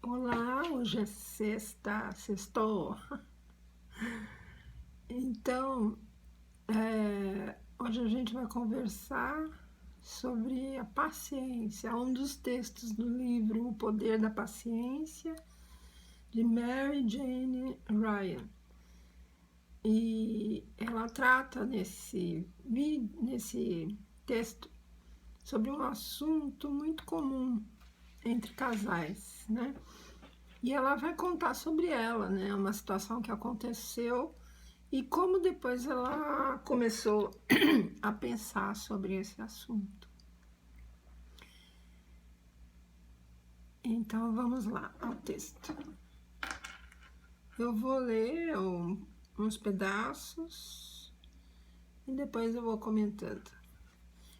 Olá, hoje é sexta, sextou. Então, hoje a gente vai conversar sobre a paciência, um dos textos do livro O Poder da Paciência, de Mary Jane Ryan. E ela trata nesse texto sobre um assunto muito comum entre casais, né? E ela vai contar sobre ela, né? Uma situação que aconteceu e como depois ela começou a pensar sobre esse assunto. Então vamos lá ao texto. Eu vou ler uns pedaços e depois eu vou comentando.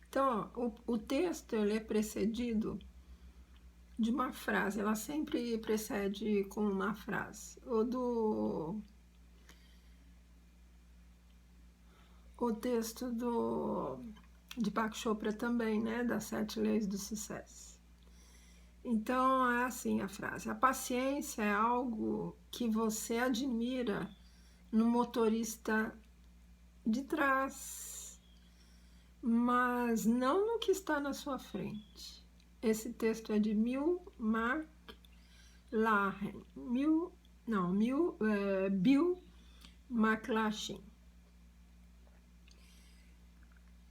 Então, o texto ele é precedido de uma frase, ela sempre precede com uma frase. O texto de Deepak Chopra também, né, das 7 leis do sucesso. Então, é assim a frase: a paciência é algo que você admira no motorista de trás, mas não no que está na sua frente. Esse texto é de Bill McClatchy.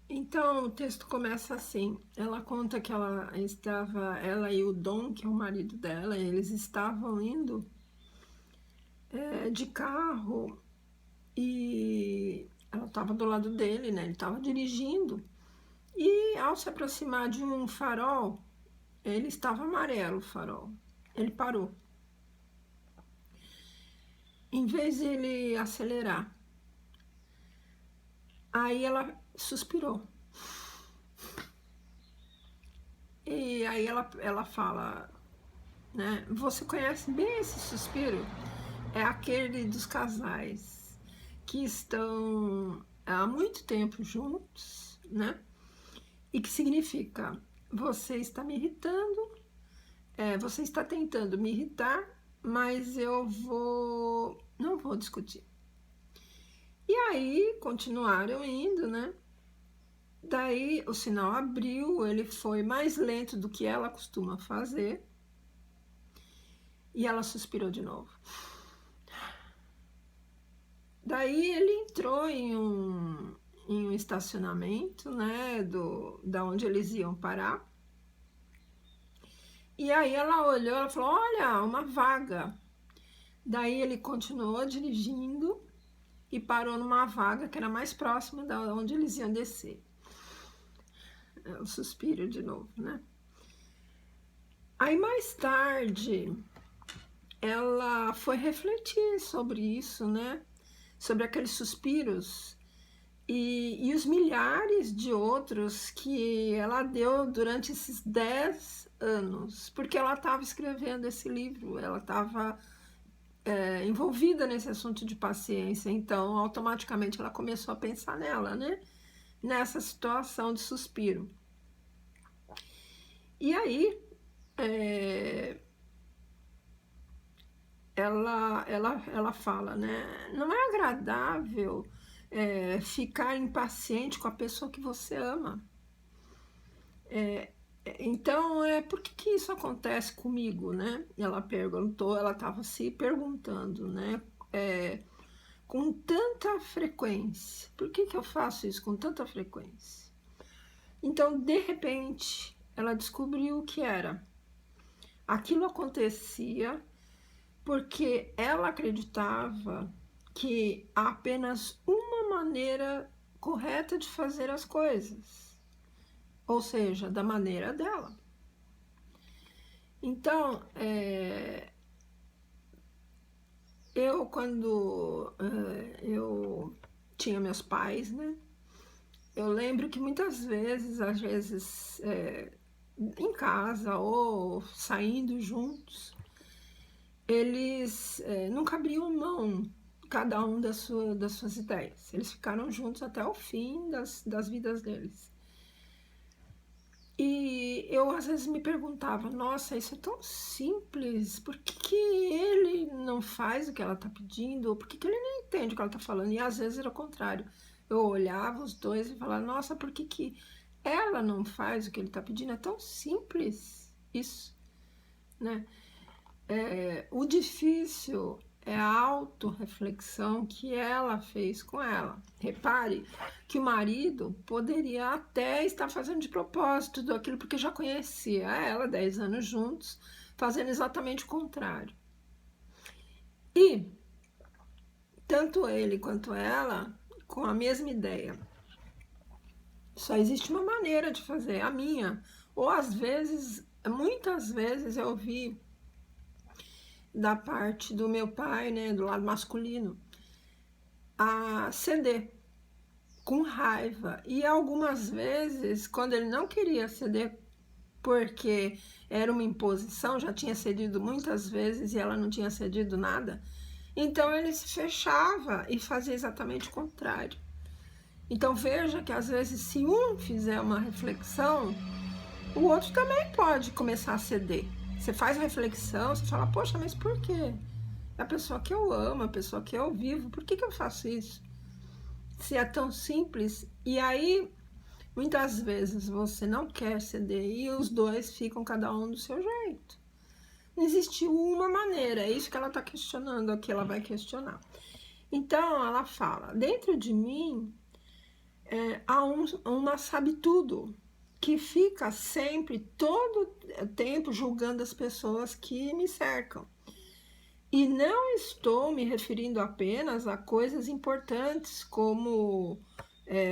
Então, o texto começa assim, ela conta que ela e o Dom, que é o marido dela, eles estavam indo de carro e ela estava do lado dele, né? Ele estava dirigindo e ao se aproximar de um farol, ele estava amarelo o farol, ele parou. Em vez de ele acelerar, aí ela suspirou. E aí ela fala, né? Você conhece bem esse suspiro? É aquele dos casais que estão há muito tempo juntos, né? E que significa, você está me irritando, você está tentando me irritar, mas eu não vou discutir. E aí continuaram indo, né? Daí o sinal abriu, ele foi mais lento do que ela costuma fazer. E ela suspirou de novo. Daí ele entrou em um estacionamento, né, da onde eles iam parar. E aí ela olhou, ela falou, olha, uma vaga. Daí ele continuou dirigindo e parou numa vaga que era mais próxima da onde eles iam descer. O suspiro de novo, né? Aí mais tarde ela foi refletir sobre isso, né? Sobre aqueles suspiros e os milhares de outros que ela deu durante esses 10 anos, porque ela estava escrevendo esse livro, ela estava envolvida nesse assunto de paciência, então automaticamente ela começou a pensar nela, né? Nessa situação de suspiro. E aí ela fala, né? Não é agradável ficar impaciente com a pessoa que você ama. Então, por que isso acontece comigo, né? Ela perguntou, ela estava se perguntando, né? Com tanta frequência. Por que eu faço isso com tanta frequência? Então, de repente, ela descobriu o que era. Aquilo acontecia porque ela acreditava que há apenas uma maneira correta de fazer as coisas, ou seja, da maneira dela. Então, quando eu tinha meus pais, né, eu lembro que muitas vezes, às vezes, em casa ou saindo juntos, eles nunca abriam mão, cada um das suas ideias. Eles ficaram juntos até o fim das vidas deles. E eu às vezes me perguntava, nossa, isso é tão simples, por que que ele não faz o que ela está pedindo? Ou por que que ele não entende o que ela está falando? E às vezes era o contrário. Eu olhava os dois e falava, nossa, por que que ela não faz o que ele está pedindo? É tão simples isso, né? O difícil é a autorreflexão que ela fez com ela. Repare que o marido poderia até estar fazendo de propósito tudo aquilo, porque já conhecia ela, 10 anos juntos, fazendo exatamente o contrário. E tanto ele quanto ela, com a mesma ideia. Só existe uma maneira de fazer, a minha. Ou às vezes, muitas vezes eu vi da parte do meu pai, né, do lado masculino, a ceder com raiva. E algumas vezes, quando ele não queria ceder porque era uma imposição, já tinha cedido muitas vezes e ela não tinha cedido nada, então ele se fechava e fazia exatamente o contrário. Então veja que às vezes, se um fizer uma reflexão, o outro também pode começar a ceder. Você faz a reflexão, você fala, poxa, mas por quê? É a pessoa que eu amo, a pessoa que eu vivo, por que que eu faço isso? Se é tão simples. E aí, muitas vezes você não quer ceder e os dois ficam cada um do seu jeito. Não existe uma maneira, é isso que ela está questionando, aqui ela vai questionar. Então, ela fala, dentro de mim há uma sabe-tudo, que fica sempre, todo tempo, julgando as pessoas que me cercam. E não estou me referindo apenas a coisas importantes como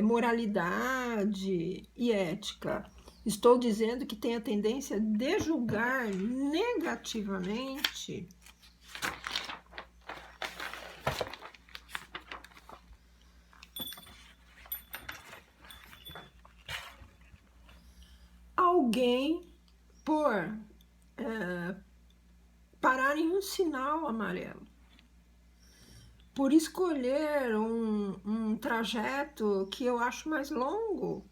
moralidade e ética. Estou dizendo que tem a tendência de julgar negativamente alguém por parar em um sinal amarelo, por escolher um trajeto que eu acho mais longo,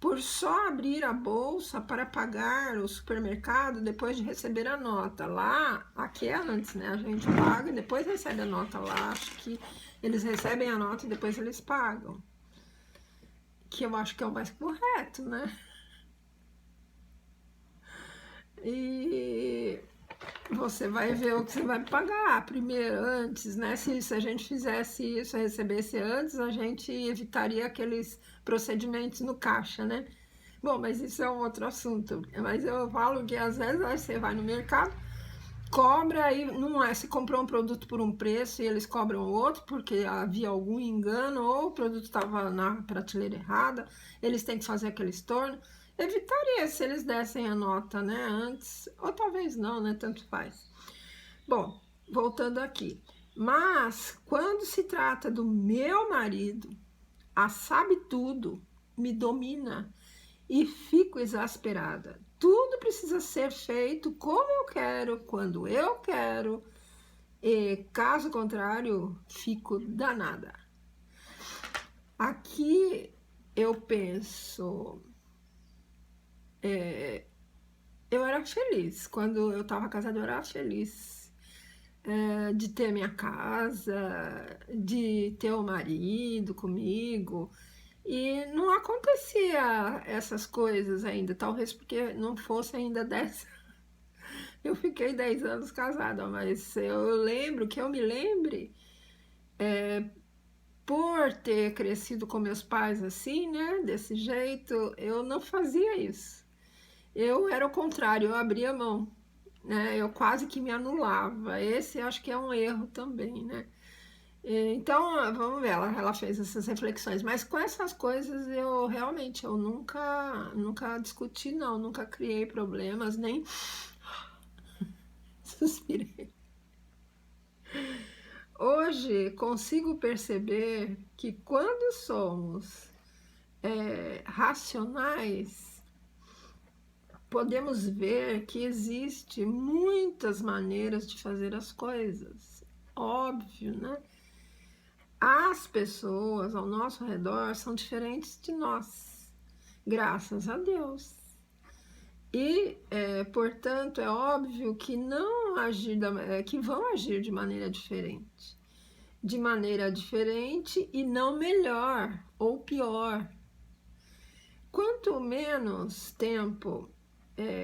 por só abrir a bolsa para pagar o supermercado depois de receber a nota. Lá, aqui é antes, né? A gente paga e depois recebe a nota. Lá, acho que eles recebem a nota e depois eles pagam. Que eu acho que é o mais correto, né? E você vai ver o que você vai pagar primeiro, antes, né? Se a gente fizesse isso, recebesse antes, a gente evitaria aqueles procedimentos no caixa, né? Bom, mas isso é um outro assunto. Mas eu falo que às vezes você vai no mercado, cobra e não é, se comprou um produto por um preço e eles cobram outro porque havia algum engano ou o produto estava na prateleira errada, eles têm que fazer aquele estorno. Evitaria se eles dessem a nota, né, antes, ou talvez não, né, tanto faz. Bom, voltando aqui. Mas quando se trata do meu marido, a sabe tudo me domina e fico exasperada. Tudo precisa ser feito como eu quero, quando eu quero, e caso contrário, fico danada. Aqui eu penso, eu era feliz, quando eu estava casada eu era feliz de ter minha casa, de ter o marido comigo, e não acontecia essas coisas ainda, talvez porque não fosse ainda 10. Eu fiquei 10 anos casada, mas eu lembro que eu me lembre, por ter crescido com meus pais assim, né, desse jeito, eu não fazia isso. Eu era o contrário, eu abria mão, né, eu quase que me anulava. Esse acho que é um erro também, né. Então, vamos ver, ela fez essas reflexões, mas com essas coisas eu realmente, eu nunca discuti não, nunca criei problemas, nem suspirei. Hoje consigo perceber que quando somos racionais, podemos ver que existe muitas maneiras de fazer as coisas. Óbvio, né? As pessoas ao nosso redor são diferentes de nós, graças a Deus. E, portanto, é óbvio que que vão agir de maneira diferente. De maneira diferente e não melhor ou pior. Quanto menos tempo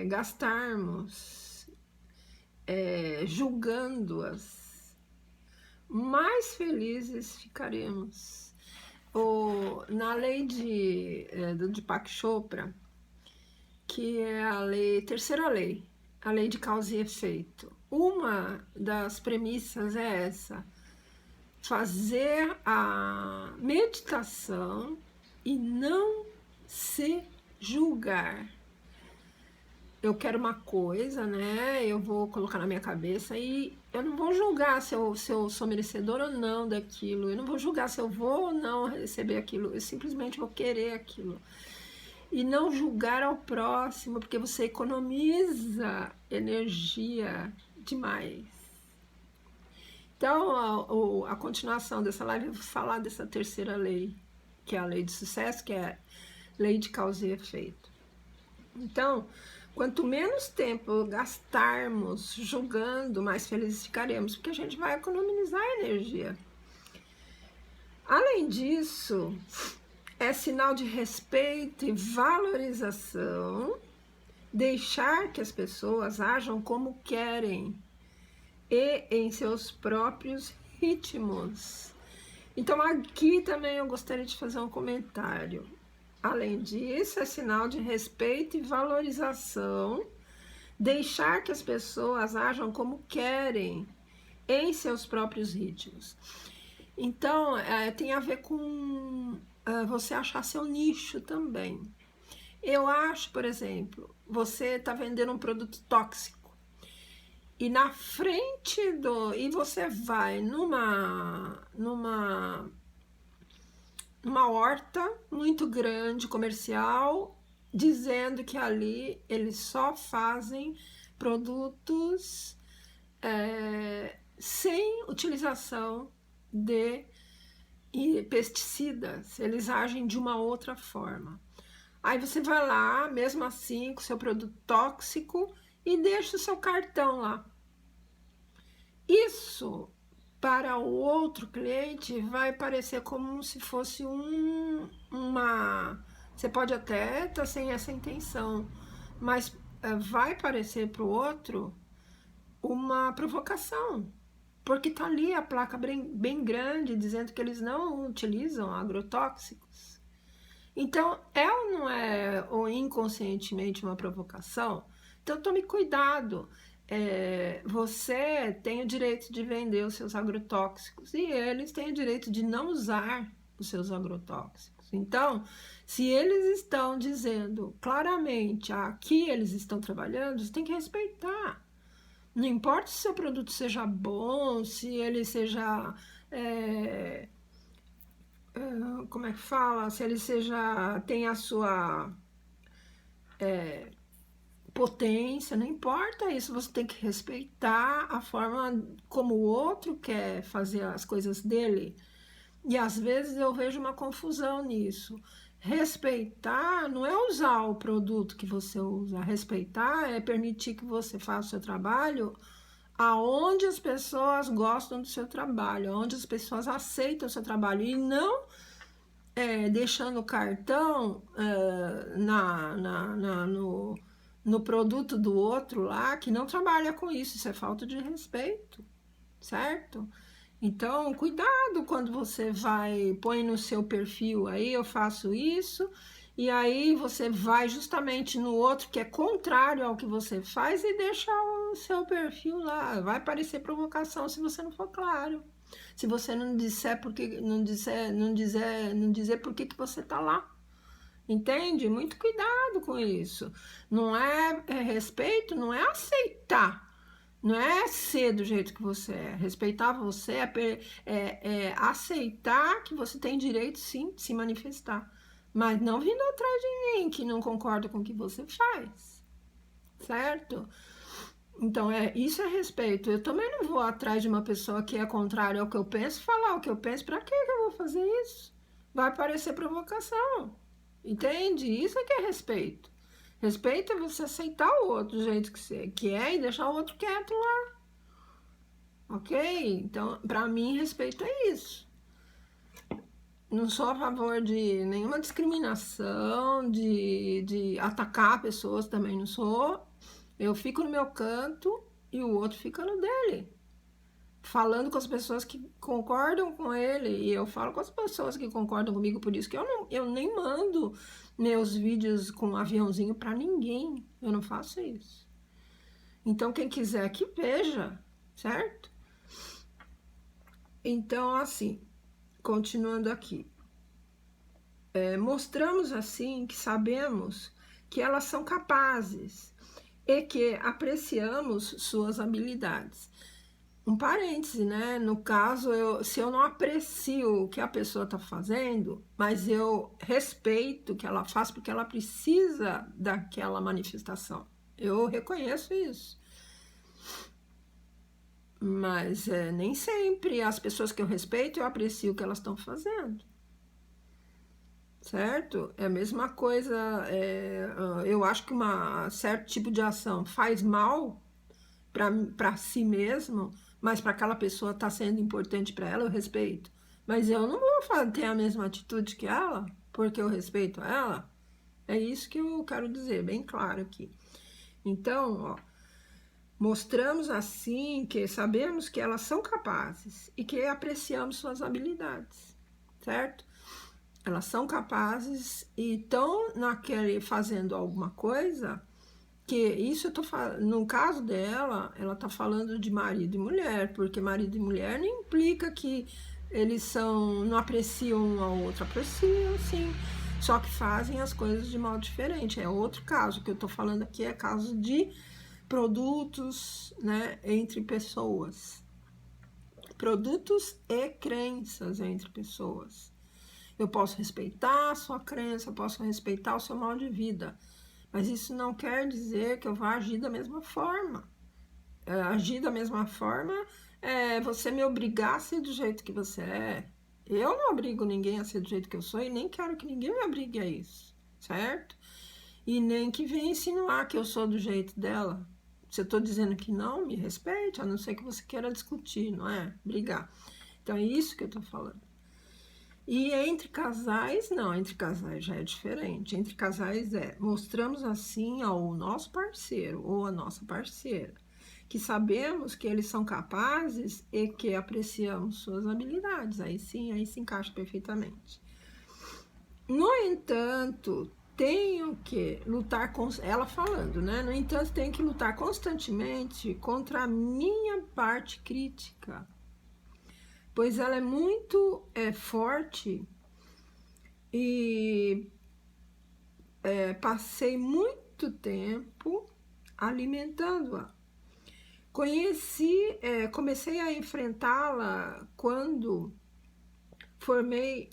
gastarmos julgando-as, mais felizes ficaremos. Na lei de Deepak Chopra, que é terceira lei, a lei de causa e efeito. Uma das premissas é essa: fazer a meditação e não se julgar. Eu quero uma coisa, né? Eu vou colocar na minha cabeça e eu não vou julgar se eu sou merecedor ou não daquilo. Eu não vou julgar se eu vou ou não receber aquilo. Eu simplesmente vou querer aquilo. E não julgar ao próximo, porque você economiza energia demais. Então, a continuação dessa live, eu vou falar dessa terceira lei, que é a lei de sucesso, que é a lei de causa e efeito. Então, quanto menos tempo gastarmos julgando, mais felizes ficaremos, porque a gente vai economizar energia. Além disso, é sinal de respeito e valorização deixar que as pessoas ajam como querem e em seus próprios ritmos. Então, aqui também eu gostaria de fazer um comentário. Além disso, é sinal de respeito e valorização deixar que as pessoas ajam como querem em seus próprios ritmos. Então, tem a ver com você achar seu nicho também. Eu acho, por exemplo, você está vendendo um produto tóxico e na frente e você vai numa horta muito grande, comercial, dizendo que ali eles só fazem produtos sem utilização de pesticidas, eles agem de uma outra forma. Aí você vai lá, mesmo assim, com o seu produto tóxico e deixa o seu cartão lá. Isso, para o outro cliente, vai parecer como se fosse Você pode até estar sem essa intenção, mas vai parecer para o outro uma provocação. Porque está ali a placa bem grande, dizendo que eles não utilizam agrotóxicos. Então, é ou não é, ou inconscientemente, uma provocação? Então, tome cuidado. Você tem o direito de vender os seus agrotóxicos e eles têm o direito de não usar os seus agrotóxicos. Então, se eles estão dizendo claramente aqui eles estão trabalhando, você tem que respeitar. Não importa se o seu produto seja bom, se ele seja, como é que fala? Se ele tem a sua potência, não importa isso, você tem que respeitar a forma como o outro quer fazer as coisas dele. E às vezes eu vejo uma confusão nisso. Respeitar não é usar o produto que você usa, respeitar é permitir que você faça o seu trabalho aonde as pessoas gostam do seu trabalho, aonde as pessoas aceitam o seu trabalho, e não deixando o cartão no produto do outro lá, que não trabalha com isso é falta de respeito, certo? Então, cuidado quando você põe no seu perfil aí, eu faço isso, e aí você vai justamente no outro que é contrário ao que você faz e deixa o seu perfil lá. Vai parecer provocação se você não for claro. Se você não disser não dizer por que você tá lá. Entende? Muito cuidado com isso. Não é respeito, não é aceitar. Não é ser do jeito que você é. Respeitar você é aceitar que você tem direito, sim, de se manifestar. Mas não vindo atrás de mim, que não concorda com o que você faz. Certo? Então, isso é respeito. Eu também não vou atrás de uma pessoa que é contrária ao que eu penso, falar o que eu penso. Pra que eu vou fazer isso? Vai parecer provocação. Entende? Isso é que é respeito. Respeito é você aceitar o outro do jeito que é e deixar o outro quieto lá. Ok? Então, pra mim, respeito é isso. Não sou a favor de nenhuma discriminação, de atacar pessoas, também não sou. Eu fico no meu canto e o outro fica no dele. Falando com as pessoas que concordam com ele. E eu falo com as pessoas que concordam comigo, por isso que eu nem mando meus vídeos com um aviãozinho pra ninguém. Eu não faço isso. Então, quem quiser que veja, certo? Então, assim, continuando aqui. Mostramos assim que sabemos que elas são capazes e que apreciamos suas habilidades. Um parêntese, né? No caso, se eu não aprecio o que a pessoa está fazendo, mas eu respeito o que ela faz porque ela precisa daquela manifestação. Eu reconheço isso. Mas nem sempre as pessoas que eu respeito, eu aprecio o que elas estão fazendo. Certo? É a mesma coisa, eu acho que certo tipo de ação faz mal para si mesmo, mas para aquela pessoa está sendo importante para ela, eu respeito. Mas eu não vou ter a mesma atitude que ela, porque eu respeito ela. É isso que eu quero dizer, bem claro aqui. Então, ó, mostramos assim que sabemos que elas são capazes e que apreciamos suas habilidades, certo? Elas são capazes e estão fazendo alguma coisa que isso eu tô falando, no caso dela, ela tá falando de marido e mulher, porque marido e mulher não implica que eles não apreciam um ao outro, apreciam sim, só que fazem as coisas de modo diferente. É outro caso que eu tô falando aqui, é caso de produtos, né, entre pessoas. Produtos e crenças entre pessoas. Eu posso respeitar a sua crença, eu posso respeitar o seu modo de vida, mas isso não quer dizer que eu vá agir da mesma forma. Agir da mesma forma é você me obrigar a ser do jeito que você é. Eu não obrigo ninguém a ser do jeito que eu sou e nem quero que ninguém me obrigue a isso, certo? E nem que venha insinuar que eu sou do jeito dela. Se eu estou dizendo que não, me respeite, a não ser que você queira discutir, não é? Brigar. Então é isso que eu estou falando. E entre casais, não, entre casais já é diferente. Entre casais mostramos assim ao nosso parceiro ou a nossa parceira, que sabemos que eles são capazes e que apreciamos suas habilidades. Aí sim, aí se encaixa perfeitamente. No entanto, tenho que lutar com ela falando, né? No entanto, tenho que lutar constantemente contra a minha parte crítica, pois ela é muito forte e passei muito tempo alimentando-a. Comecei a enfrentá-la quando formei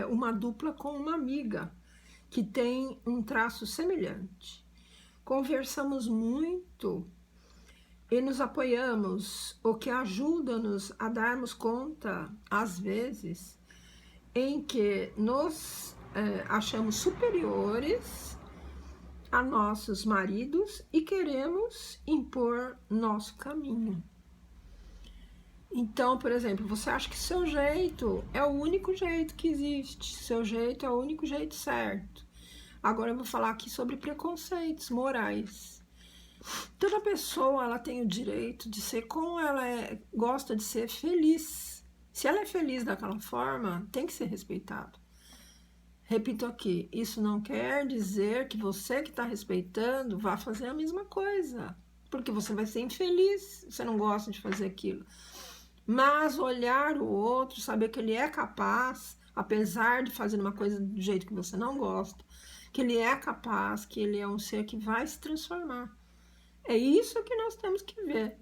uma dupla com uma amiga que tem um traço semelhante. Conversamos muito e nos apoiamos, o que ajuda-nos a darmos conta, às vezes, em que nos achamos superiores a nossos maridos e queremos impor nosso caminho. Então, por exemplo, você acha que seu jeito é o único jeito que existe, seu jeito é o único jeito certo. Agora eu vou falar aqui sobre preconceitos morais. Toda pessoa ela tem o direito de ser como ela gosta de ser feliz. Se ela é feliz daquela forma, tem que ser respeitado. Repito aqui, isso não quer dizer que você que está respeitando vá fazer a mesma coisa, porque você vai ser infeliz, você não gosta de fazer aquilo. Mas olhar o outro, saber que ele é capaz, apesar de fazer uma coisa do jeito que você não gosta, que ele é capaz, que ele é um ser que vai se transformar. É isso que nós temos que ver,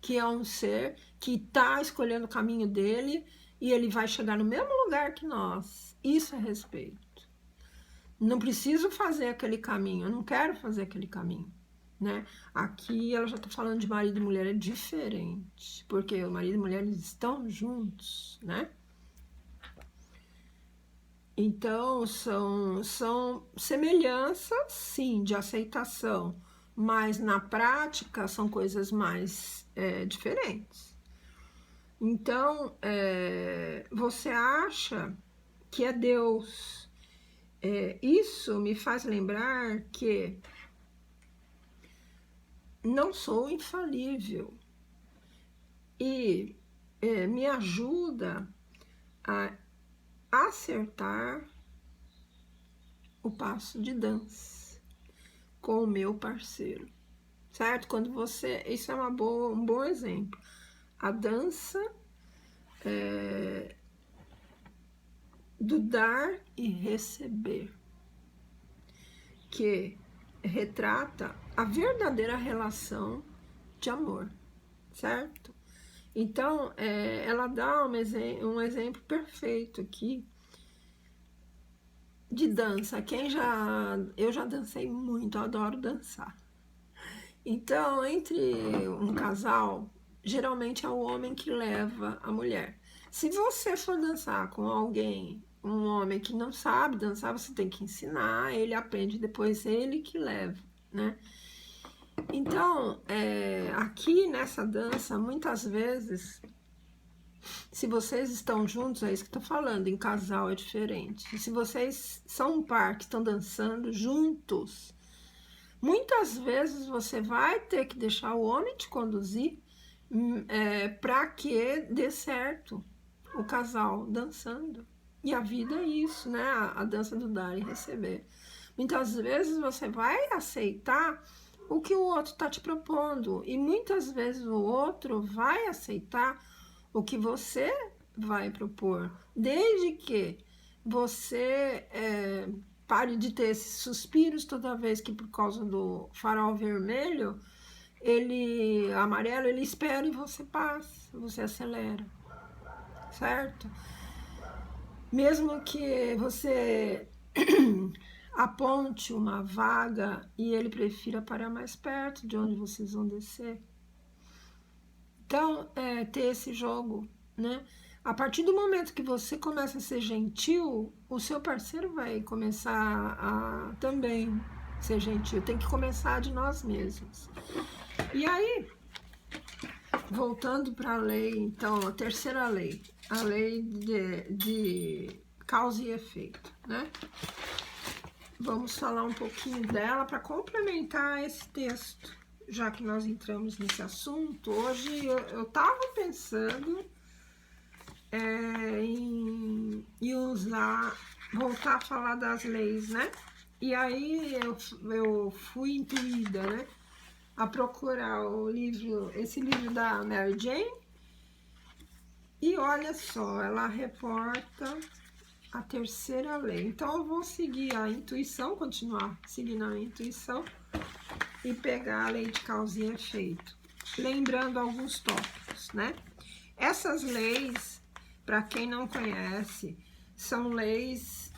que é um ser que está escolhendo o caminho dele e ele vai chegar no mesmo lugar que nós. Isso é respeito. Não preciso fazer aquele caminho, eu não quero fazer aquele caminho, né? Aqui ela já está falando de marido e mulher, é diferente, porque o marido e mulher eles estão juntos, né? Então, são semelhanças, sim, de aceitação, mas na prática são coisas mais diferentes. Então, você acha que é Deus. Isso me faz lembrar que não sou infalível e me ajuda a acertar o passo de dança com o meu parceiro, certo? Quando você, isso é um bom exemplo. A dança do dar e receber, que retrata a verdadeira relação de amor, certo? Então, ela dá um exemplo perfeito aqui de dança. Eu já dancei muito, eu adoro dançar. Então, entre um casal, geralmente é o homem que leva a mulher. Se você for dançar com alguém, um homem que não sabe dançar, você tem que ensinar, ele aprende, depois ele que leva, né? Então, aqui nessa dança, muitas vezes, se vocês estão juntos, é isso que eu tô falando, em casal é diferente. Se vocês são um par que estão dançando juntos, muitas vezes você vai ter que deixar o homem te conduzir para que dê certo o casal dançando. E a vida é isso, né? A dança do dar e receber. Muitas vezes você vai aceitar o que o outro está te propondo, e muitas vezes o outro vai aceitar o que você vai propor, desde que você pare de ter esses suspiros toda vez que, por causa do farol vermelho, amarelo, ele espera e você passa, você acelera, certo? Mesmo que você aponte uma vaga e ele prefira parar mais perto de onde vocês vão descer. Então, ter esse jogo, né? A partir do momento que você começa a ser gentil, o seu parceiro vai começar a também ser gentil. Tem que começar de nós mesmos. E aí, voltando para a lei, então, a terceira lei, a lei de causa e efeito, né? Vamos falar um pouquinho dela para complementar esse texto, já que nós entramos nesse assunto. Hoje eu estava pensando em voltar a falar das leis, né? E aí eu fui intuída, né, a procurar esse livro da Mary Jane, e olha só, ela reporta a terceira lei. Então eu vou seguir a intuição, continuar seguindo a intuição e pegar a lei de causa e efeito, lembrando alguns tópicos, né? Essas leis, para quem não conhece, são leis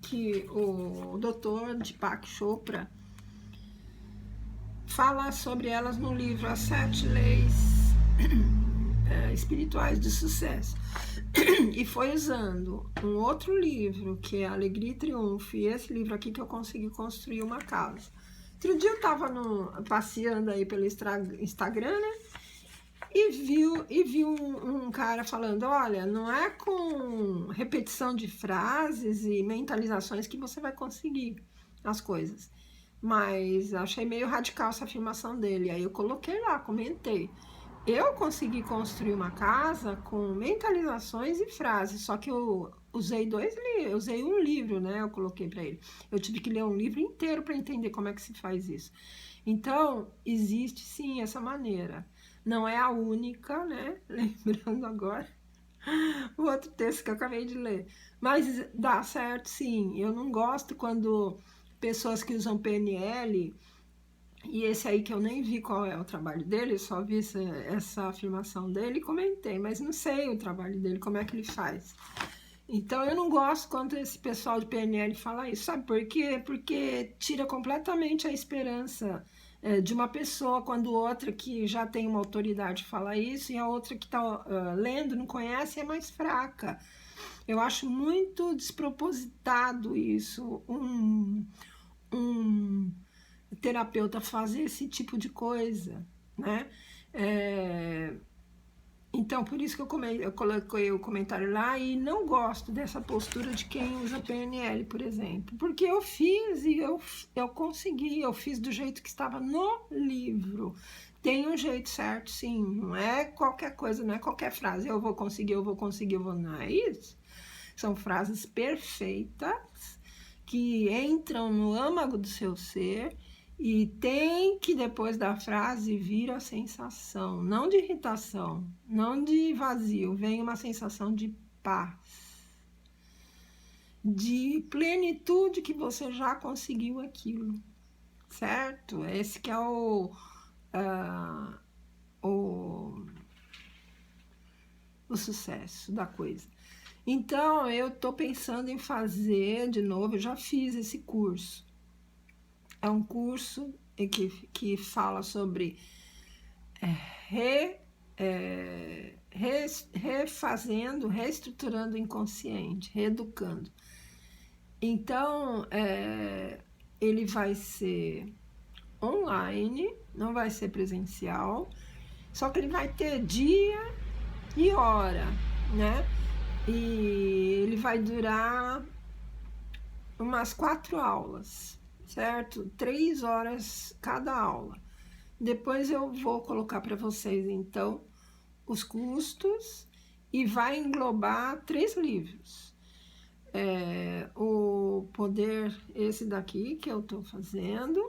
que o Dr. Deepak Chopra fala sobre elas no livro As 7 Leis Espirituais de Sucesso. E foi usando um outro livro, que é Alegria e Triunfo, e esse livro aqui que eu consegui construir uma casa. Outro dia eu estava passeando aí pelo Instagram, né? E vi um cara falando, olha, não é com repetição de frases e mentalizações que você vai conseguir as coisas. Mas achei meio radical essa afirmação dele. Aí eu coloquei lá, comentei. Eu consegui construir uma casa com mentalizações e frases, só que eu usei um livro, né? Eu coloquei para ele. Eu tive que ler um livro inteiro para entender como é que se faz isso. Então, existe sim essa maneira. Não é a única, né? Lembrando agora o outro texto que eu acabei de ler. Mas dá certo, sim. Eu não gosto quando pessoas que usam PNL, e esse aí que eu nem vi qual é o trabalho dele, só vi essa afirmação dele e comentei, mas não sei o trabalho dele, como é que ele faz. Então eu não gosto quando esse pessoal de PNL fala isso, sabe por quê? Porque tira completamente a esperança de uma pessoa, quando outra que já tem uma autoridade fala isso, e a outra que está lendo, não conhece, é mais fraca. Eu acho muito despropositado isso, um terapeuta fazer esse tipo de coisa, né? Então, por isso que eu coloquei o comentário lá e não gosto dessa postura de quem usa PNL, por exemplo. Porque eu fiz e eu consegui, eu fiz do jeito que estava no livro. Tem um jeito certo, sim, não é qualquer coisa, não é qualquer frase. Eu vou conseguir, eu vou conseguir, eu vou... Não é isso. São frases perfeitas que entram no âmago do seu ser e tem que, depois da frase, vir a sensação, não de irritação, não de vazio, vem uma sensação de paz, de plenitude que você já conseguiu aquilo, certo? Esse que é o sucesso da coisa. Então, eu tô pensando em fazer de novo, eu já fiz esse curso. É um curso que fala sobre refazendo, reestruturando o inconsciente, reeducando. Então, ele vai ser online, não vai ser presencial, só que ele vai ter dia e hora, né? E ele vai durar umas 4 aulas, certo? 3 horas cada aula. Depois eu vou colocar para vocês, então, os custos e vai englobar 3 livros. O Poder, esse daqui que eu estou fazendo,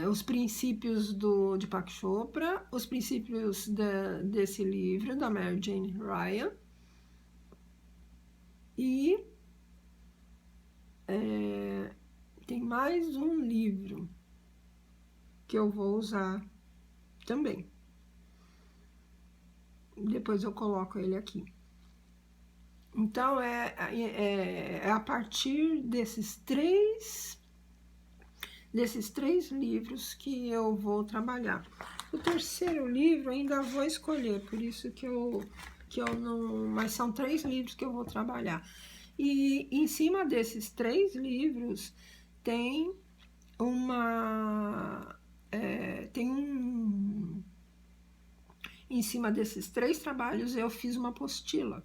os princípios do Deepak Chopra, os princípios desse livro, da Mary Jane Ryan, e tem mais um livro que eu vou usar também. Depois eu coloco ele aqui. Então, é a partir desses três livros que eu vou trabalhar. O terceiro livro ainda vou escolher, por isso que eu não... Mas são 3 livros que eu vou trabalhar. E em cima desses 3 livros tem em cima desses 3 trabalhos eu fiz uma apostila.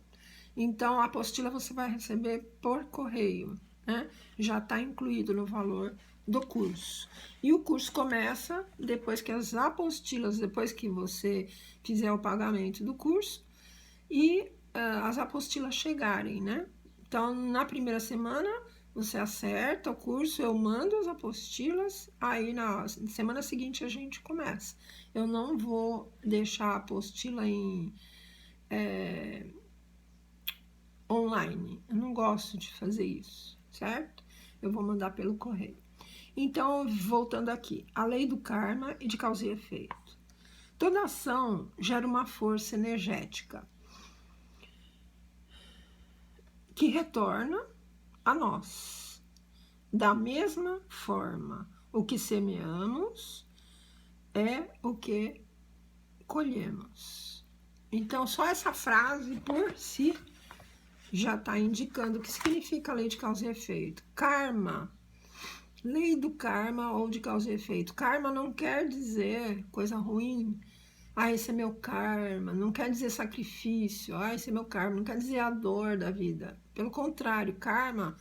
Então, a apostila você vai receber por correio, né? Já está incluído no valor do curso. E o curso começa depois que as apostilas, depois que você fizer o pagamento do curso e as apostilas chegarem, né? Então, na primeira semana, você acerta o curso, eu mando as apostilas, aí na semana seguinte a gente começa. Eu não vou deixar a apostila em online, eu não gosto de fazer isso, certo? Eu vou mandar pelo correio. Então, voltando aqui, a lei do karma e de causa e efeito. Toda ação gera uma força energética que retorna a nós. Da mesma forma, o que semeamos é o que colhemos. Então, só essa frase por si já está indicando o que significa a lei de causa e efeito. Karma, lei do karma ou de causa e efeito. Karma não quer dizer coisa ruim. Ah, esse é meu karma. Não quer dizer sacrifício. Ah, esse é meu karma. Não quer dizer a dor da vida. Pelo contrário, karma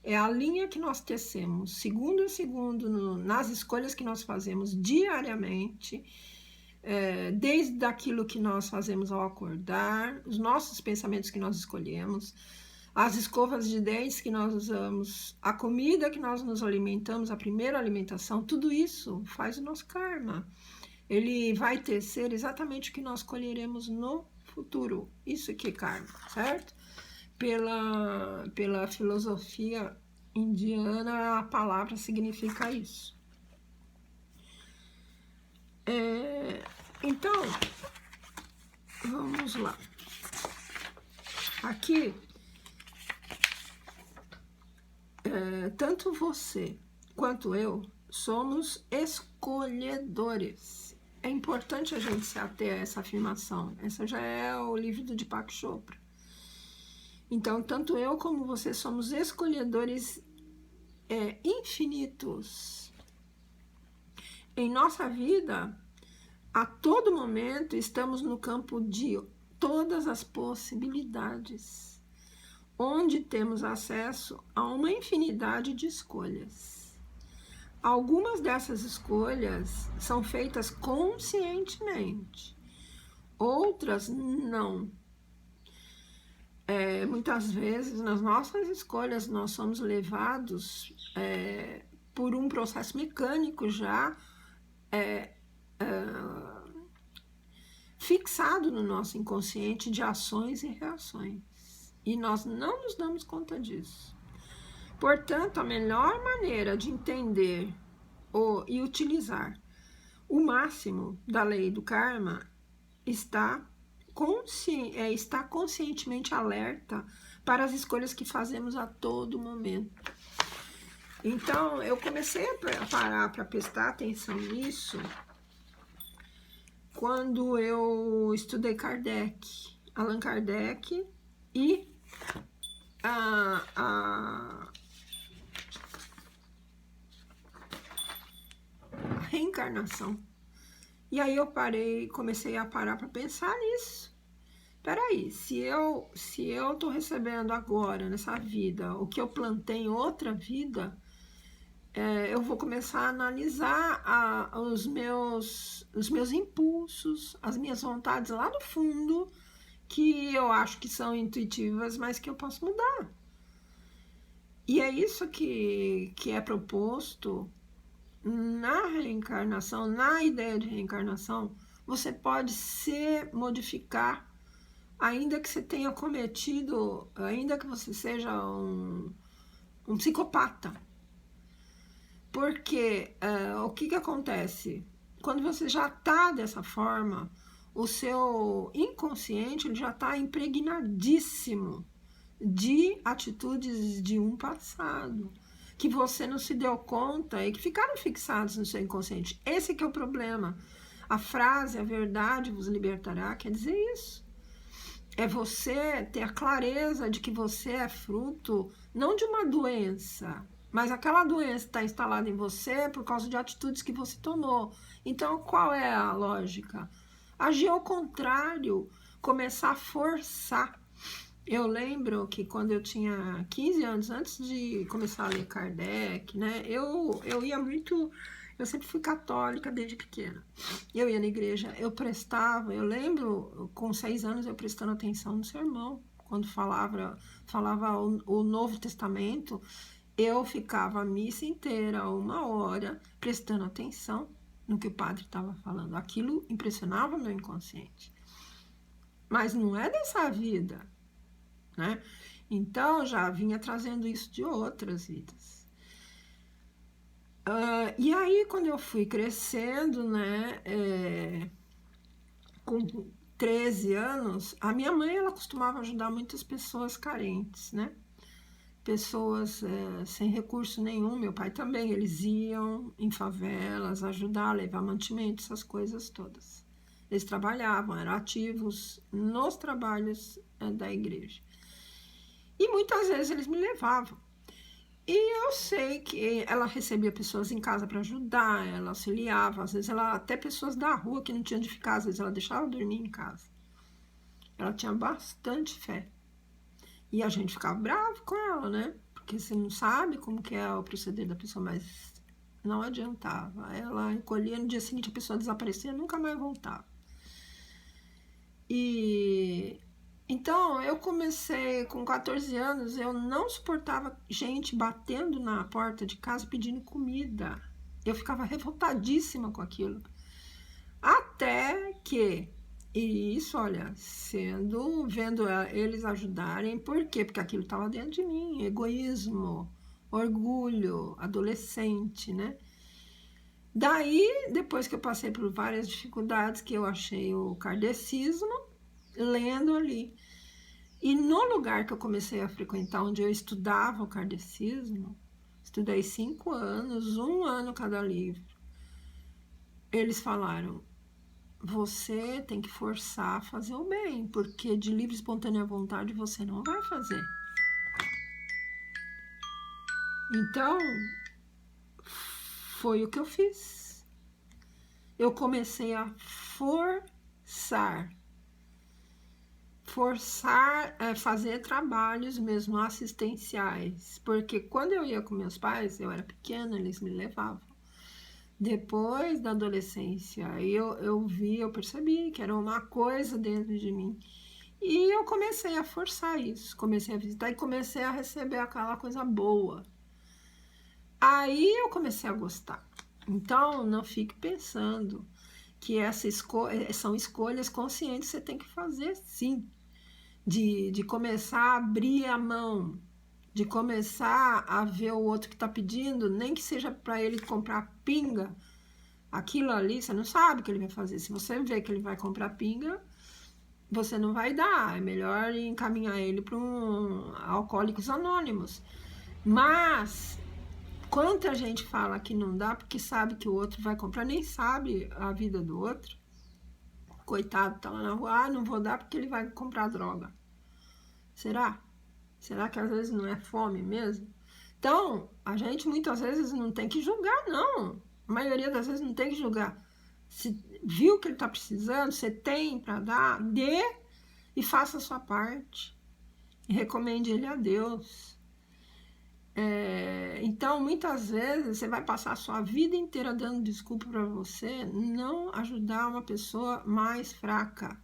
é a linha que nós tecemos, segundo a segundo, nas escolhas que nós fazemos diariamente, desde aquilo que nós fazemos ao acordar, os nossos pensamentos que nós escolhemos, as escovas de dentes que nós usamos, a comida que nós nos alimentamos, a primeira alimentação, tudo isso faz o nosso karma. Ele vai tecer exatamente o que nós colheremos no futuro. Isso aqui é karma, certo? Pela filosofia indiana, a palavra significa isso. Então, vamos lá. Aqui, tanto você quanto eu somos escolhedores. É importante a gente se ater a essa afirmação. Essa já é o livro do Deepak Chopra. Então, tanto eu como você somos escolhedores infinitos. Em nossa vida, a todo momento, estamos no campo de todas as possibilidades, onde temos acesso a uma infinidade de escolhas. Algumas dessas escolhas são feitas conscientemente, outras não. Muitas vezes, nas nossas escolhas, nós somos levados por um processo mecânico já fixado no nosso inconsciente de ações e reações. E nós não nos damos conta disso. Portanto, a melhor maneira de entender e utilizar o máximo da lei do karma está conscientemente alerta para as escolhas que fazemos a todo momento. Então, eu comecei a parar para prestar atenção nisso quando eu estudei Allan Kardec e a reencarnação. E aí eu comecei a parar para pensar nisso. Peraí, se eu tô recebendo agora, nessa vida, o que eu plantei em outra vida, eu vou começar a analisar os meus impulsos, as minhas vontades lá no fundo, que eu acho que são intuitivas, mas que eu posso mudar. E é isso que é proposto na reencarnação, na ideia de reencarnação. Você pode se modificar, ainda que você tenha cometido, ainda que você seja um psicopata. Porque o que acontece? Quando você já está dessa forma, o seu inconsciente ele já está impregnadíssimo de atitudes de um passado, que você não se deu conta e que ficaram fixados no seu inconsciente. Esse que é o problema. A frase, a verdade vos libertará, quer dizer isso. É você ter a clareza de que você é fruto, não de uma doença, mas aquela doença está instalada em você por causa de atitudes que você tomou. Então, qual é a lógica? Agir ao contrário, começar a forçar. Eu lembro que quando eu tinha 15 anos, antes de começar a ler Kardec, né, eu ia muito... Eu sempre fui católica desde pequena. Eu ia na igreja, eu lembro, com 6 anos, eu prestando atenção no sermão. Quando falava o Novo Testamento, eu ficava a missa inteira, 1 hora, prestando atenção no que o padre estava falando. Aquilo impressionava meu inconsciente. Mas não é dessa vida, né? Então, já vinha trazendo isso de outras vidas. E aí, quando eu fui crescendo, né, com 13 anos, a minha mãe, ela costumava ajudar muitas pessoas carentes, né? Pessoas sem recurso nenhum, meu pai também, eles iam em favelas ajudar, levar mantimento, essas coisas todas. Eles trabalhavam, eram ativos nos trabalhos da igreja. E muitas vezes eles me levavam. E eu sei que ela recebia pessoas em casa para ajudar, ela auxiliava, às vezes até pessoas da rua que não tinham onde ficar, às vezes ela deixava dormir em casa. Ela tinha bastante fé. E a gente ficava bravo com ela, né? Porque você não sabe como que é o proceder da pessoa, mas não adiantava. Ela recolhia, no dia seguinte a pessoa desaparecia, nunca mais voltava. E então eu comecei com 14 anos, eu não suportava gente batendo na porta de casa pedindo comida. Eu ficava revoltadíssima com aquilo. Até que, e isso, olha, vendo eles ajudarem, por quê? Porque aquilo estava dentro de mim, egoísmo, orgulho, adolescente, né? Daí, depois que eu passei por várias dificuldades, que eu achei o kardecismo, lendo ali. E no lugar que eu comecei a frequentar, onde eu estudava o kardecismo, estudei 5 anos, 1 ano cada livro, eles falaram: você tem que forçar a fazer o bem, porque de livre e espontânea vontade você não vai fazer. Então, foi o que eu fiz. Eu comecei a forçar fazer trabalhos mesmo assistenciais, porque quando eu ia com meus pais, eu era pequena, eles me levavam. Depois da adolescência, eu percebi que era uma coisa dentro de mim. E eu comecei a forçar isso, comecei a visitar e comecei a receber aquela coisa boa. Aí eu comecei a gostar. Então, não fique pensando que são escolhas conscientes que você tem que fazer, sim. De começar a abrir a mão, de começar a ver o outro que está pedindo, nem que seja para ele comprar pinga, aquilo ali, você não sabe o que ele vai fazer. Se você vê que ele vai comprar pinga, você não vai dar, é melhor encaminhar ele para um Alcoólicos Anônimos. Mas quanta gente fala que não dá porque sabe que o outro vai comprar, nem sabe a vida do outro. Coitado, tá lá na rua, não vou dar porque ele vai comprar droga. Será? Será que às vezes não é fome mesmo? Então, a gente muitas vezes não tem que julgar, não. A maioria das vezes não tem que julgar. Se viu que ele tá precisando, você tem para dar, dê e faça a sua parte. E recomende ele a Deus. Então, muitas vezes, você vai passar a sua vida inteira dando desculpa para você não ajudar uma pessoa mais fraca.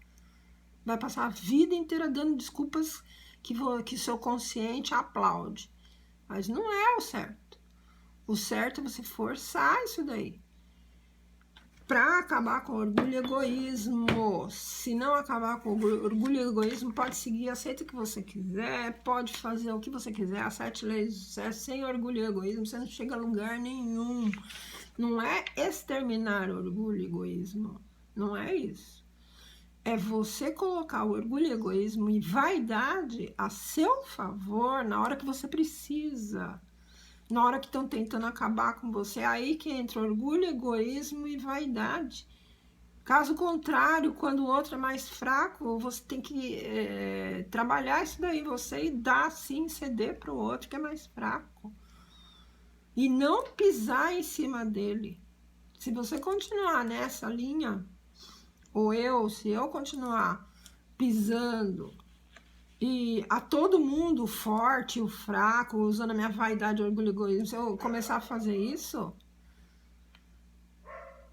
Vai passar a vida inteira dando desculpas que seu consciente aplaude. Mas não é o certo. O certo é você forçar isso daí. Para acabar com o orgulho e egoísmo. Se não acabar com o orgulho e egoísmo, pode seguir, aceita o que você quiser, pode fazer o que você quiser. As 7 leis do sucesso, sem orgulho e egoísmo, você não chega a lugar nenhum. Não é exterminar o orgulho e egoísmo. Não é isso. É você colocar o orgulho e egoísmo e vaidade a seu favor na hora que você precisa. Na hora que estão tentando acabar com você, é aí que entra orgulho, egoísmo e vaidade. Caso contrário, quando o outro é mais fraco, você tem que trabalhar isso daí, você e dar sim, ceder para o outro que é mais fraco. E não pisar em cima dele. Se você continuar nessa linha, se eu continuar pisando e a todo mundo, o forte, o fraco, usando a minha vaidade, orgulho e egoísmo, se eu começar a fazer isso,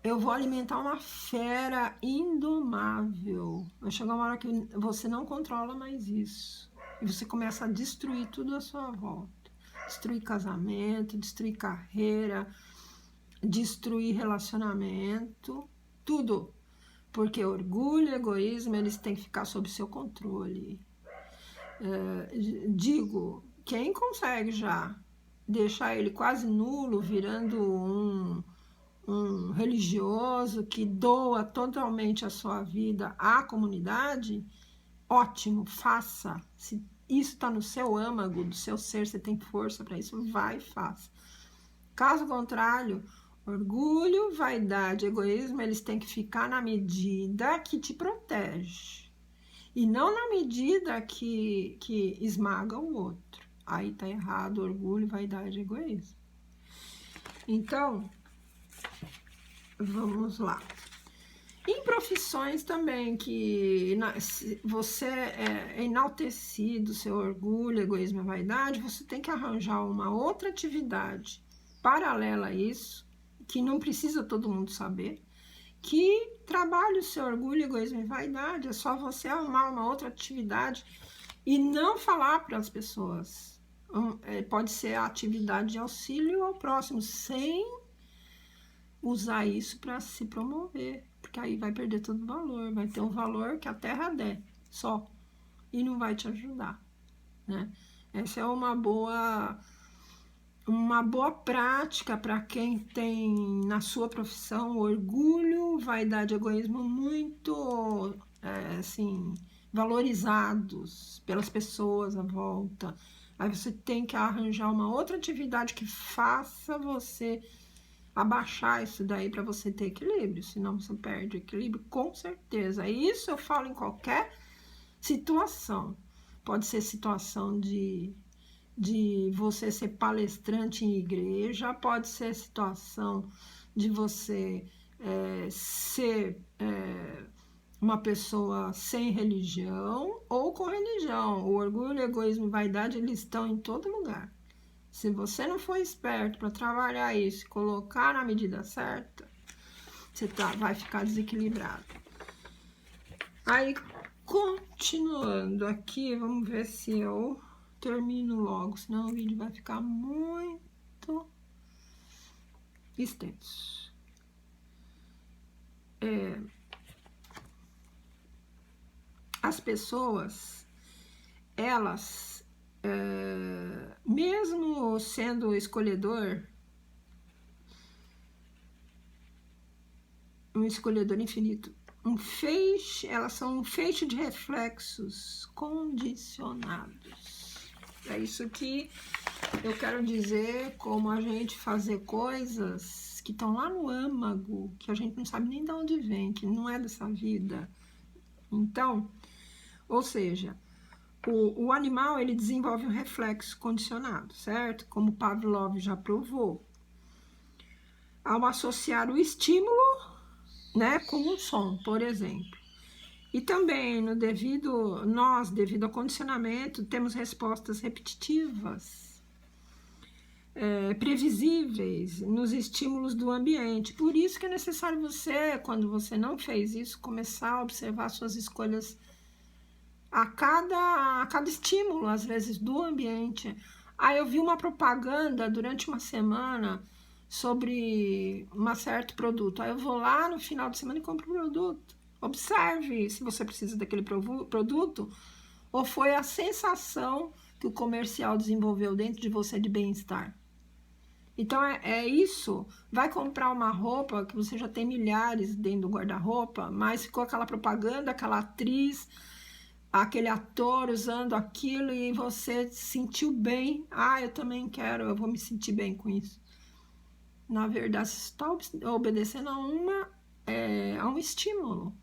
eu vou alimentar uma fera indomável. Vai chegar uma hora que você não controla mais isso. E você começa a destruir tudo à sua volta. Destruir casamento, destruir carreira, destruir relacionamento, tudo. Porque orgulho e egoísmo, eles têm que ficar sob seu controle. Digo, quem consegue já deixar ele quase nulo, virando um religioso que doa totalmente a sua vida à comunidade, ótimo, faça. Se isso está no seu âmago, do seu ser, você tem força para isso, vai e faça. Caso contrário, orgulho, vaidade, egoísmo, eles têm que ficar na medida que te protege. E não na medida que esmaga o outro. Aí tá errado, orgulho, vaidade e egoísmo. Então, vamos lá. Em profissões também que você é enaltecido, seu orgulho, egoísmo e vaidade, você tem que arranjar uma outra atividade paralela a isso, que não precisa todo mundo saber, que trabalhe o seu orgulho, egoísmo e vaidade. É só você arrumar uma outra atividade e não falar para as pessoas. Pode ser a atividade de auxílio ao próximo, sem usar isso para se promover, porque aí vai perder todo o valor, vai ter um valor que a terra der, só, e não vai te ajudar, né? Essa é uma boa prática para quem tem na sua profissão orgulho, vaidade e egoísmo muito assim, valorizados pelas pessoas à volta. Aí você tem que arranjar uma outra atividade que faça você abaixar isso daí para você ter equilíbrio, senão você perde o equilíbrio, com certeza. Isso eu falo em qualquer situação. Pode ser situação de você ser palestrante em igreja, pode ser situação de você ser uma pessoa sem religião ou com religião. O orgulho, egoísmo e vaidade, eles estão em todo lugar. Se você não for esperto para trabalhar isso e colocar na medida certa, você vai ficar desequilibrado. Aí, continuando aqui, vamos ver se eu termino logo, senão o vídeo vai ficar muito extenso. As pessoas, elas, mesmo sendo escolhedor, um escolhedor infinito, elas são um feixe de reflexos condicionados. É isso que eu quero dizer, como a gente fazer coisas que estão lá no âmago, que a gente não sabe nem de onde vem, que não é dessa vida. Então, ou seja, o animal, ele desenvolve um reflexo condicionado, certo? Como Pavlov já provou. Ao associar o estímulo, né, com um som, por exemplo. E também, devido ao condicionamento, temos respostas repetitivas, previsíveis nos estímulos do ambiente. Por isso que é necessário você, quando você não fez isso, começar a observar suas escolhas a cada estímulo, às vezes, do ambiente. Eu vi uma propaganda durante uma semana sobre um certo produto. Aí eu vou lá no final de semana e compro o produto. Observe se você precisa daquele produto ou foi a sensação que o comercial desenvolveu dentro de você de bem-estar. Então, é isso. Vai comprar uma roupa que você já tem milhares dentro do guarda-roupa, mas ficou aquela propaganda, aquela atriz, aquele ator usando aquilo e você se sentiu bem. Eu também quero, eu vou me sentir bem com isso. Na verdade, você está obedecendo a um estímulo,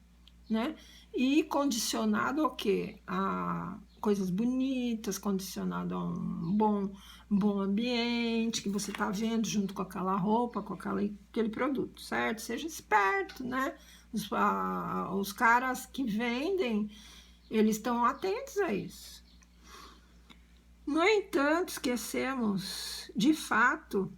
né? E condicionado ao quê? A coisas bonitas, condicionado a um bom ambiente que você está vendo junto com aquela roupa, com aquele produto, certo? Seja esperto, né? Os caras que vendem, eles estão atentos a isso. No entanto, esquecemos, de fato,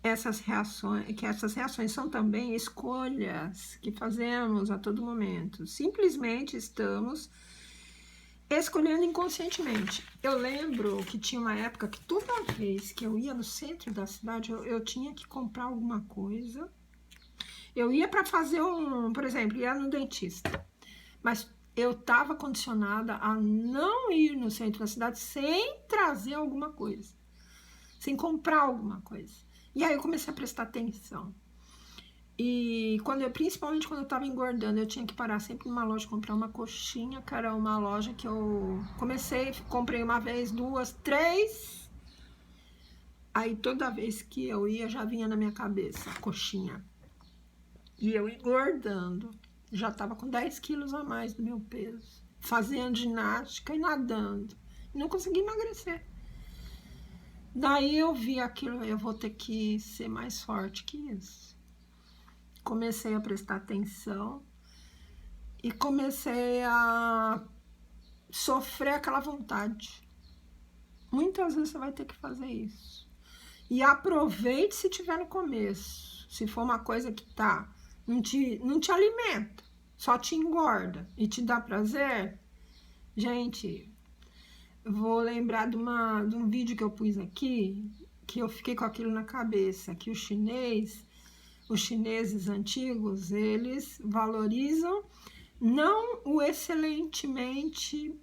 essas reações são também escolhas que fazemos a todo momento. Simplesmente estamos escolhendo inconscientemente. Eu lembro que tinha uma época que toda vez que eu ia no centro da cidade, eu tinha que comprar alguma coisa. Eu ia para fazer por exemplo, ia no dentista. Mas eu estava condicionada a não ir no centro da cidade sem trazer alguma coisa, sem comprar alguma coisa. E aí eu comecei a prestar atenção. E principalmente quando eu estava engordando, eu tinha que parar sempre numa loja, comprar uma coxinha, que era uma loja que eu comprei uma vez, 2, 3. Aí toda vez que eu ia, já vinha na minha cabeça a coxinha. E eu engordando, já estava com 10 quilos a mais do meu peso, fazendo ginástica e nadando. E não consegui emagrecer. Daí eu vi aquilo, eu vou ter que ser mais forte que isso. Comecei a prestar atenção e comecei a sofrer aquela vontade. Muitas vezes você vai ter que fazer isso. E aproveite se tiver no começo. Se for uma coisa que não te alimenta, só te engorda e te dá prazer. Gente, vou lembrar de um vídeo que eu pus aqui, que eu fiquei com aquilo na cabeça, que os chineses antigos, eles valorizam não o excelentemente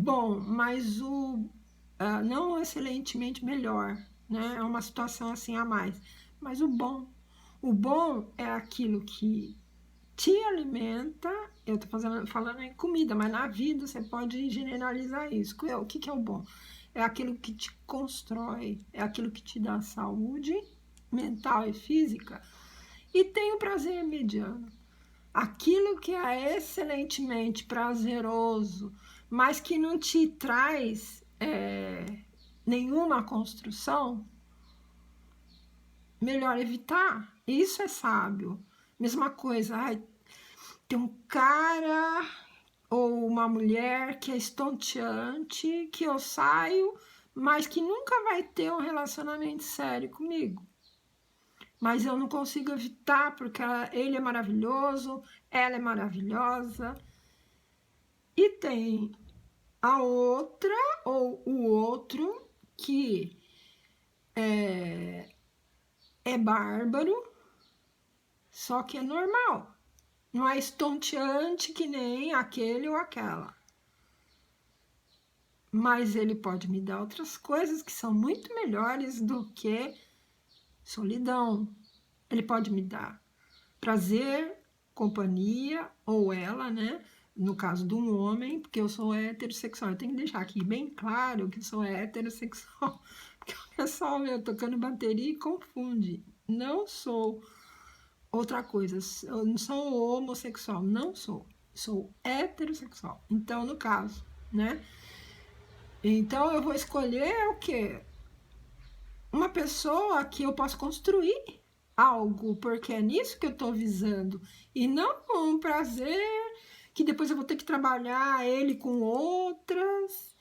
bom, mas não o excelentemente melhor, né? É uma situação assim a mais, mas o bom. O bom é aquilo que te alimenta. Eu tô falando em comida, mas na vida você pode generalizar isso. O que é o bom? É aquilo que te constrói, é aquilo que te dá saúde, mental e física, e tem o prazer mediano. Aquilo que é excelentemente prazeroso, mas que não te traz nenhuma construção, melhor evitar. Isso é sábio. Mesma coisa, tem um cara ou uma mulher que é estonteante, que eu saio, mas que nunca vai ter um relacionamento sério comigo. Mas eu não consigo evitar, porque ele é maravilhoso, ela é maravilhosa. E tem a outra ou o outro que é bárbaro, só que é normal. Não é estonteante que nem aquele ou aquela. Mas ele pode me dar outras coisas que são muito melhores do que solidão. Ele pode me dar prazer, companhia, ou ela, né? No caso de um homem, porque eu sou heterossexual. Eu tenho que deixar aqui bem claro que eu sou heterossexual. Porque o pessoal tocando bateria e confunde. Não sou outra coisa. Eu não sou homossexual. Não sou. Sou heterossexual. Então, no caso, né? Então, eu vou escolher o quê? Uma pessoa que eu posso construir algo, porque é nisso que eu estou visando. E não um prazer que depois eu vou ter que trabalhar ele com outras.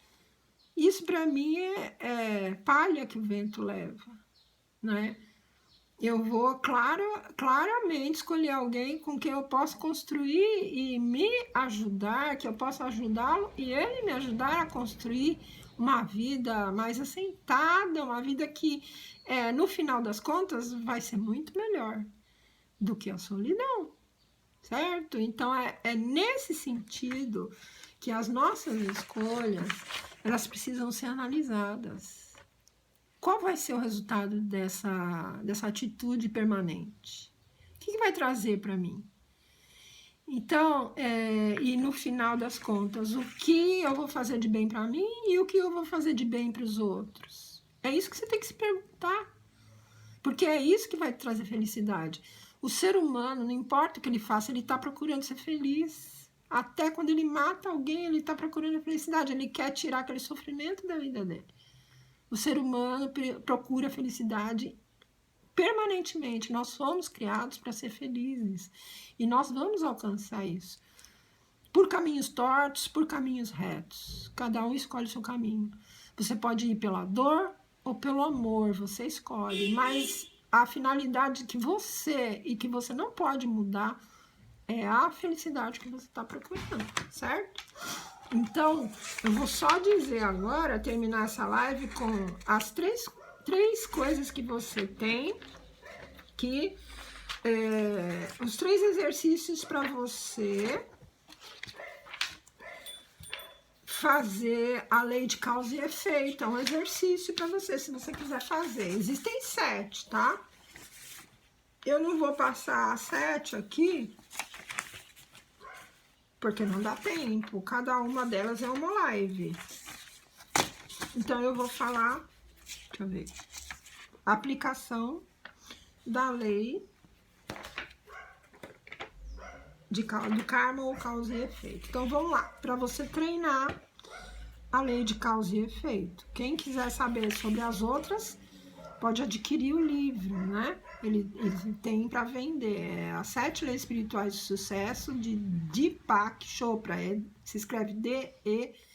Isso para mim é palha que o vento leva, né? Eu vou claramente escolher alguém com quem eu posso construir e me ajudar, que eu possa ajudá-lo e ele me ajudar a construir uma vida mais assentada, uma vida que, no final das contas, vai ser muito melhor do que a solidão, certo? Então, é nesse sentido que as nossas escolhas, elas precisam ser analisadas. Qual vai ser o resultado dessa atitude permanente? O que vai trazer para mim? Então, e no final das contas, o que eu vou fazer de bem para mim e o que eu vou fazer de bem para os outros? É isso que você tem que se perguntar. Porque é isso que vai trazer felicidade. O ser humano, não importa o que ele faça, ele está procurando ser feliz. Até quando ele mata alguém, ele está procurando a felicidade. Ele quer tirar aquele sofrimento da vida dele. O ser humano procura felicidade permanentemente. Nós fomos criados para ser felizes. E nós vamos alcançar isso. Por caminhos tortos, por caminhos retos. Cada um escolhe o seu caminho. Você pode ir pela dor ou pelo amor, você escolhe. Mas a finalidade que você e que você não pode mudar é a felicidade que você está procurando, certo? Então, eu vou só dizer agora, terminar essa live com as três coisas que você tem, que os 3 exercícios para você fazer a lei de causa e efeito. É um exercício para você, se você quiser fazer. Existem 7, tá? Eu não vou passar as 7 aqui, porque não dá tempo. Cada uma delas é uma live. Então, eu vou falar, deixa eu ver, aplicação da lei do karma ou causa e efeito. Então, vamos lá, para você treinar a lei de causa e efeito. Quem quiser saber sobre as outras, pode adquirir o livro, né? Ele tem para vender. As 7 Leis Espirituais de Sucesso, de Deepak Chopra. Se escreve D-E-P-A-K.